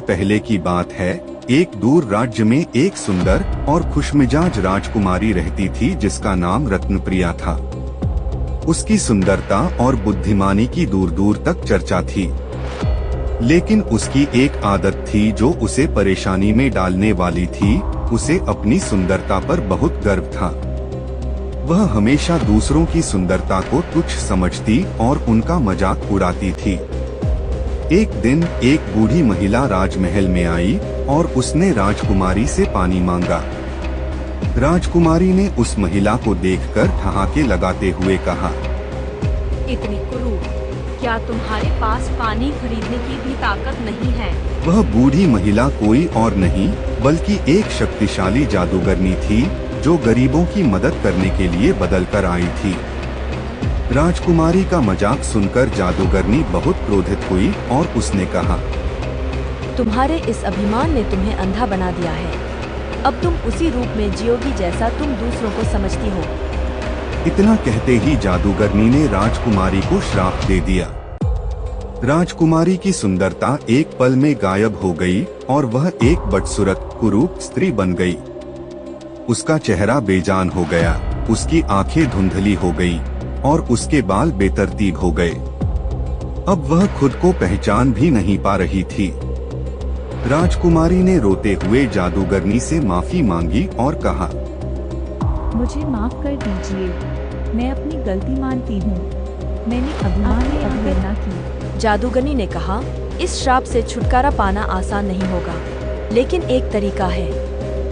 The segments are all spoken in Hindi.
पहले की बात है, एक दूर राज्य में एक सुंदर और खुशमिजाज राजकुमारी रहती थी जिसका नाम रत्नप्रिया था। उसकी सुंदरता और बुद्धिमानी की दूर दूर तक चर्चा थी, लेकिन उसकी एक आदत थी जो उसे परेशानी में डालने वाली थी। उसे अपनी सुंदरता पर बहुत गर्व था। वह हमेशा दूसरों की सुंदरता को तुच्छ समझती और उनका मजाक उड़ाती थी। एक दिन एक बूढ़ी महिला राजमहल में आई और उसने राजकुमारी से पानी मांगा। राजकुमारी ने उस महिला को देखकर ठहाके लगाते हुए कहा, इतनी क्रूर, क्या तुम्हारे पास पानी खरीदने की भी ताकत नहीं है? वह बूढ़ी महिला कोई और नहीं बल्कि एक शक्तिशाली जादूगरनी थी जो गरीबों की मदद करने के लिए बदल कर आई थी। राजकुमारी का मजाक सुनकर जादूगरनी बहुत क्रोधित हुई और उसने कहा, तुम्हारे इस अभिमान ने तुम्हें अंधा बना दिया है। अब तुम उसी रूप में जियोगी जैसा तुम दूसरों को समझती हो। इतना कहते ही जादूगरनी ने राजकुमारी को श्राप दे दिया। राजकुमारी की सुंदरता एक पल में गायब हो गई और वह एक बदसूरत कुरूप स्त्री बन गई। उसका चेहरा बेजान हो गया, उसकी आंखें धुंधली हो गई और उसके बाल बेतरतीब हो गए। अब वह खुद को पहचान भी नहीं पा रही थी। राजकुमारी ने रोते हुए जादूगरनी से माफी मांगी और कहा, मुझे माफ कर दीजिए, मैं अपनी गलती मानती हूँ। मैंने अभिमान में अवहेलना की। जादूगरनी ने कहा, इस श्राप से छुटकारा पाना आसान नहीं होगा, लेकिन एक तरीका है।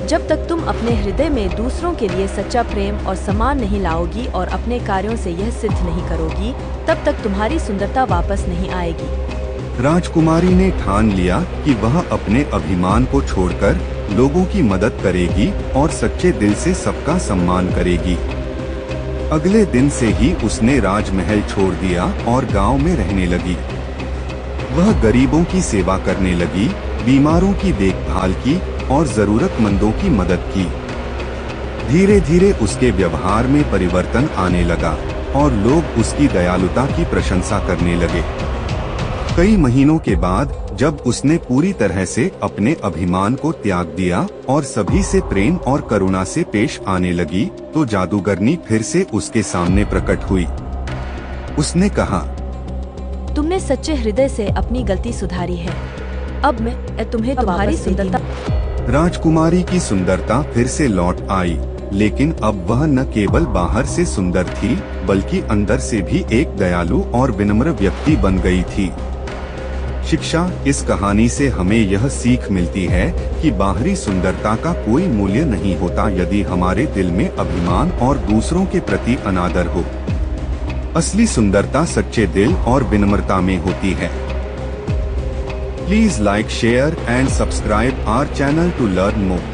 जब तक तुम अपने हृदय में दूसरों के लिए सच्चा प्रेम और सम्मान नहीं लाओगी और अपने कार्यों से यह सिद्ध नहीं करोगी, तब तक तुम्हारी सुंदरता वापस नहीं आएगी। राजकुमारी ने ठान लिया कि वह अपने अभिमान को छोड़कर लोगों की मदद करेगी और सच्चे दिल से सबका सम्मान करेगी। अगले दिन से ही उसने राजमहल छोड़ दिया और गांव में रहने लगी। वह गरीबों की सेवा करने लगी, बीमारों की देखभाल की और जरूरतमंदों की मदद की। धीरे धीरे उसके व्यवहार में परिवर्तन आने लगा और लोग उसकी दयालुता की प्रशंसा करने लगे। कई महीनों के बाद जब उसने पूरी तरह से अपने अभिमान को त्याग दिया और सभी से प्रेम और करुणा से पेश आने लगी, तो जादूगरनी फिर से उसके सामने प्रकट हुई। उसने कहा, तुमने सच्चे हृदय से अपनी गलती सुधारी है। अब मैं तुम्हें तुम्हारी सुंदरता। राजकुमारी की सुंदरता फिर से लौट आई, लेकिन अब वह न केवल बाहर से सुंदर थी बल्कि अंदर से भी एक दयालु और विनम्र व्यक्ति बन गई थी। शिक्षा, इस कहानी से हमें यह सीख मिलती है कि बाहरी सुंदरता का कोई मूल्य नहीं होता यदि हमारे दिल में अभिमान और दूसरों के प्रति अनादर हो। असली सुंदरता सच्चे दिल और विनम्रता में होती है। Please like, share and subscribe our channel to learn more.